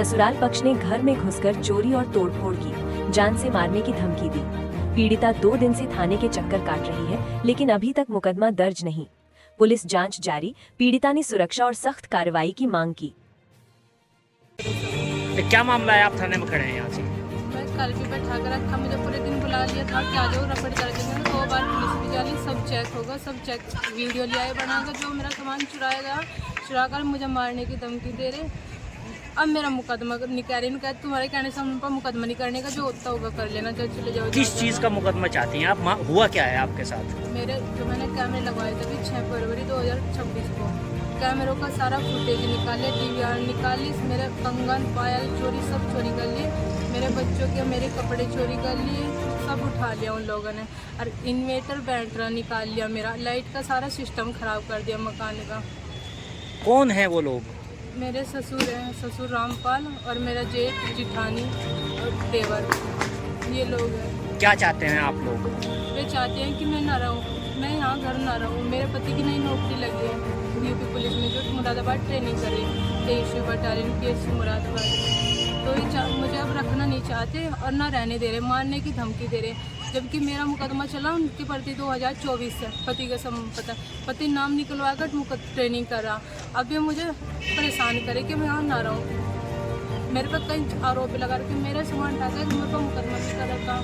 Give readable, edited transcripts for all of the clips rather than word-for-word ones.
ससुराल पक्ष ने घर में घुसकर चोरी और तोड़फोड़ की, जान से मारने की धमकी दी। पीड़िता 2 दिन से थाने के चक्कर काट रही है, लेकिन अभी तक मुकदमा दर्ज नहीं। पुलिस जांच जारी, पीड़िता ने सुरक्षा और सख्त कार्रवाई की मांग की। तो क्या मामला है, आप थाने में खड़े हैं यहाँ से? मैं कल भी बैठा कर रखा, मुझे पूरे दिन बुला लिया था कि आ जाओ रपट कर देंगे। 2 बार पुलिस भी जा ली, सब चेक होगा, सब चेक वीडियो ले आए बनाकर। जो मेरा सामान चुराया गया, चुरा कर मुझे मारने की धमकी दे रहे। अब मेरा मुकदमा नहीं कह रही, कह तुम्हारे कहने से हम पर मुकदमा नहीं करने का, जो होता होगा कर लेना, जो चले जाओ। किस चीज़ का मुकदमा चाहती हैं आप? हुआ क्या है आपके साथ? मेरे जो मैंने कैमरे लगवाए थे 6 फरवरी 2026 को, कैमरों का सारा फुटेज निकाले, DVR निकाली, मेरे कंगन पायल चोरी सब चोरी कर लिए, मेरे बच्चों के मेरे कपड़े चोरी कर लिए, सब उठा लिया उन लोगों ने। और इन्वेटर बैटरा निकाल लिया, मेरा लाइट का सारा सिस्टम ख़राब कर दिया मकान का। कौन है वो लोग? मेरे ससुर हैं, ससुर रामपाल, और मेरा जेठ जिठानी और देवर, ये लोग हैं। क्या चाहते हैं आप लोग? वे चाहते हैं कि मैं ना रहूँ, मैं यहाँ घर ना रहूँ। मेरे पति की नई नौकरी लगी है UP पुलिस में, जो मुरादाबाद ट्रेनिंग कर रही है, 23वीं बटालियन PSC मुरादाबाद। तो ये मुझे अब रखना नहीं चाहते और ना रहने दे रहे, मारने की धमकी दे रहे। जबकि मेरा मुकदमा चला उनकी प्रति 2024 से, पति का पति नाम निकलवा कर ट्रेनिंग कर रहा। अब ये मुझे परेशान करे कि मैं यहाँ ना रहूँ। मेरे पर कई आरोप लगा रहे कि मेरा सामान ढाका है, मेरे पर मुकदमा भी कर रखा,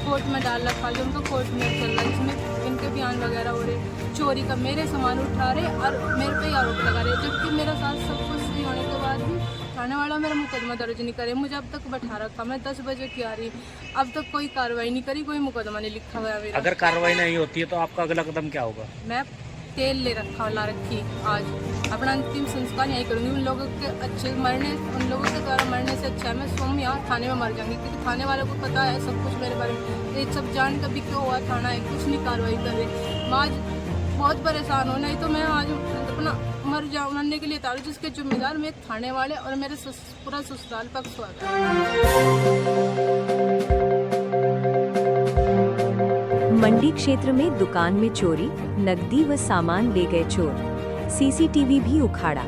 कोर्ट में डाल रखा, जो उनका कोर्ट में चल रहा है, जिसमें इनके बयान वगैरह हो रहे, चोरी का मेरे सामान उठा रहे और मेरे पे ही आरोप लगा रहे। जबकि मेरा साथ सब कुछ सही होने के बाद भी थाने वाला मेरा मुकदमा दर्ज नहीं करे। मुझे अब तक बैठा रखा, मैं 10 बजे की आ रही, अब तक कोई कार्रवाई नहीं करी, कोई मुकदमा नहीं लिखा हुआ है मेरा। अगर कार्रवाई नहीं होती है तो आपका अगला कदम क्या होगा? मैं तेल ले ला रखी, आज अपना अंतिम संस्कार यहीं करूँगी। उन लोगों के अच्छे मरने, उन लोगों के द्वारा मरने से अच्छा है मैं स्वयं यहाँ थाने में मर जाऊँगी, क्योंकि थाने वालों को पता है सब कुछ मेरे बारे में। ये सब जान कर भी क्यों हुआ, थाना है कुछ नहीं कार्रवाई कर रही। मैं आज बहुत परेशान हूँ, नहीं तो मैं आज अपना मर जाऊँ, मरने के लिए तैयार हूँ, जिसके जिम्मेदार मेरे थाने वाले और मेरे पूरा ससुराल पक्ष हुआ था। मंडी क्षेत्र में दुकान में चोरी, नकदी व सामान ले गए चोर, CCTV भी उखाड़ा।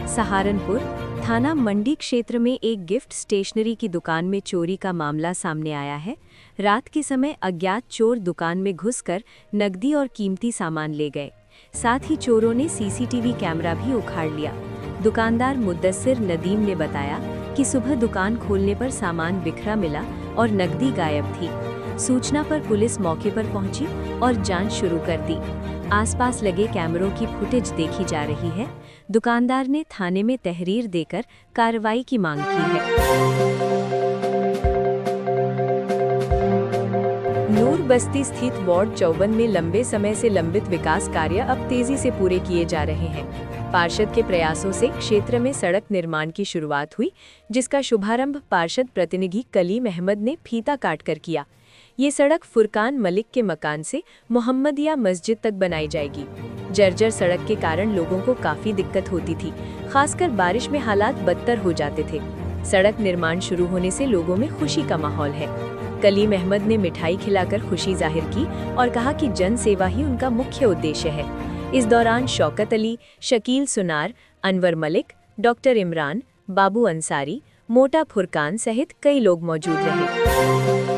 सहारनपुर थाना मंडी क्षेत्र में एक गिफ्ट स्टेशनरी की दुकान में चोरी का मामला सामने आया है। रात के समय अज्ञात चोर दुकान में घुसकर नकदी और कीमती सामान ले गए। साथ ही चोरों ने CCTV कैमरा भी उखाड़ लिया। दुकानदार मुद्दस्सिर नदीम ने बताया कि सुबह दुकान खोलने पर सामान बिखरा मिला और नकदी गायब थी। सूचना पर पुलिस मौके पर पहुंची और जांच शुरू कर दी। आसपास लगे कैमरों की फुटेज देखी जा रही है। दुकानदार ने थाने में तहरीर देकर कार्रवाई की मांग की है। नूर बस्ती स्थित वार्ड 54 में लंबे समय से लंबित विकास कार्य अब तेजी से पूरे किए जा रहे हैं। पार्षद के प्रयासों से क्षेत्र में सड़क निर्माण की शुरुआत हुई, जिसका शुभारंभ पार्षद प्रतिनिधि कलीम अहमद ने फीता काटकर किया। ये सड़क फुरकान मलिक के मकान से मोहम्मदिया मस्जिद तक बनाई जाएगी। जर्जर सड़क के कारण लोगों को काफी दिक्कत होती थी, खासकर बारिश में हालात बदतर हो जाते थे। सड़क निर्माण शुरू होने से लोगों में खुशी का माहौल है। कलीम अहमद ने मिठाई खिलाकर खुशी जाहिर की और कहा कि जन सेवा ही उनका मुख्य उद्देश्य है। इस दौरान शौकत अली, शकील सुनार, अनवर मलिक, डॉक्टर इमरान, बाबू अंसारी, मोटा फुरकान सहित कई लोग मौजूद रहे।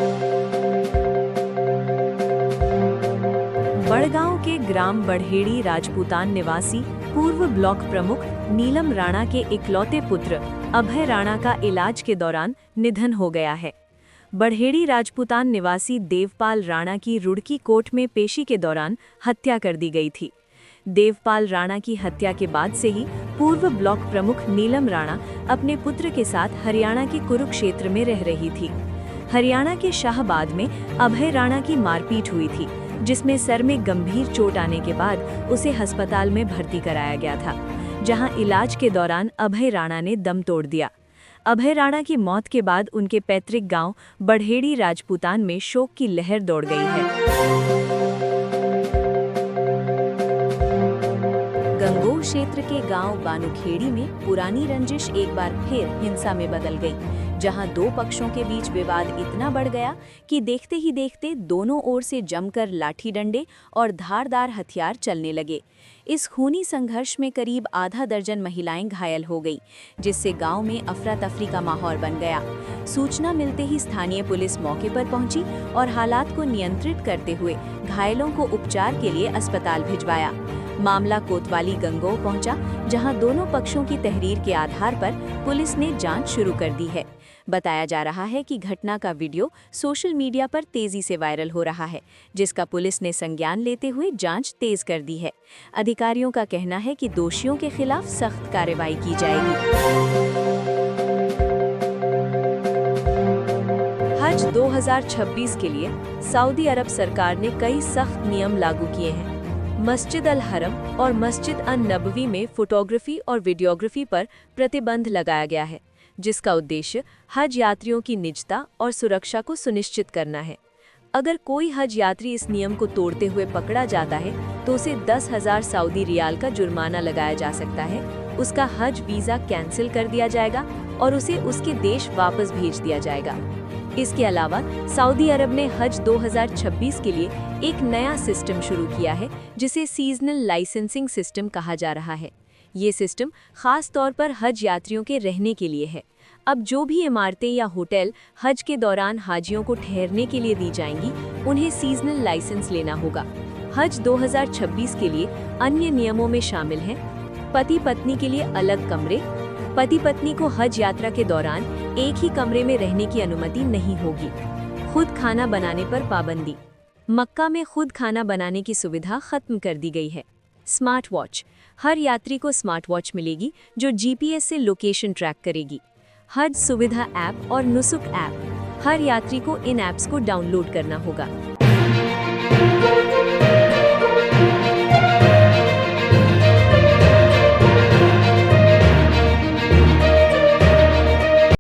बड़गांव के ग्राम बढ़ेड़ी राजपूतान निवासी पूर्व ब्लॉक प्रमुख नीलम राणा के इकलौते पुत्र अभय राणा का इलाज के दौरान निधन हो गया है। बढ़ेड़ी राजपूतान निवासी देवपाल राणा की रुड़की कोर्ट में पेशी के दौरान हत्या कर दी गई थी। देवपाल राणा की हत्या के बाद से ही पूर्व ब्लॉक प्रमुख नीलम राणा अपने पुत्र के साथ हरियाणा के कुरुक्षेत्र में रह रही थी। हरियाणा के शाहबाद में अभय राणा की मारपीट हुई थी, जिसमें सर में गंभीर चोट आने के बाद उसे अस्पताल में भर्ती कराया गया था, जहां इलाज के दौरान अभय राणा ने दम तोड़ दिया। अभय राणा की मौत के बाद उनके पैतृक गांव बढ़ेड़ी राजपूतान में शोक की लहर दौड़ गई है। गंगोह क्षेत्र क्षेत्र के गांव बानुखेड़ी में पुरानी रंजिश एक बार फिर हिंसा में बदल गई, जहां दो पक्षों के बीच विवाद इतना बढ़ गया कि देखते ही देखते दोनों ओर से जमकर लाठी डंडे और धारदार हथियार चलने लगे। इस खूनी संघर्ष में करीब आधा दर्जन महिलाएं घायल हो गई, जिससे गांव में अफरा तफरी का माहौल बन गया। सूचना मिलते ही स्थानीय पुलिस मौके पर पहुंची और हालात को नियंत्रित करते हुए घायलों को उपचार के लिए अस्पताल भिजवाया। मामला कोतवाली गंगोह पहुंचा, जहां दोनों पक्षों की तहरीर के आधार पर पुलिस ने जांच शुरू कर दी है। बताया जा रहा है कि घटना का वीडियो सोशल मीडिया पर तेजी से वायरल हो रहा है, जिसका पुलिस ने संज्ञान लेते हुए जांच तेज कर दी है। अधिकारियों का कहना है कि दोषियों के खिलाफ सख्त कार्रवाई की जाएगी। हज 2026 के लिए सऊदी अरब सरकार ने कई सख्त नियम लागू किए हैं। मस्जिद अल हरम और मस्जिद अन नबवी में फोटोग्राफी और वीडियोग्राफी पर प्रतिबंध लगाया गया है, जिसका उद्देश्य हज यात्रियों की निजता और सुरक्षा को सुनिश्चित करना है। अगर कोई हज यात्री इस नियम को तोड़ते हुए पकड़ा जाता है तो उसे 10,000 सऊदी रियाल का जुर्माना लगाया जा सकता है, उसका हज वीज़ा कैंसिल कर दिया जाएगा और उसे उसके देश वापस भेज दिया जाएगा। इसके अलावा सऊदी अरब ने हज 2026 के लिए एक नया सिस्टम शुरू किया है, जिसे सीजनल लाइसेंसिंग सिस्टम कहा जा रहा है। ये सिस्टम खास तौर पर हज यात्रियों के रहने के लिए है। अब जो भी इमारतें या होटल हज के दौरान हाजियों को ठहरने के लिए दी जाएंगी, उन्हें सीजनल लाइसेंस लेना होगा। हज 2026 के लिए अन्य नियमों में शामिल हैं पति पत्नी के लिए अलग कमरे, पति पत्नी को हज यात्रा के दौरान एक ही कमरे में रहने की अनुमति नहीं होगी, खुद खाना बनाने पर पाबंदी। मक्का में खुद खाना बनाने की सुविधा खत्म कर दी गई है। स्मार्ट वॉच, हर यात्री को स्मार्ट वॉच मिलेगी जो जीपीएस से लोकेशन ट्रैक करेगी। हज सुविधा ऐप और नुसुक ऐप, हर यात्री को इन ऐप्स को डाउनलोड करना होगा।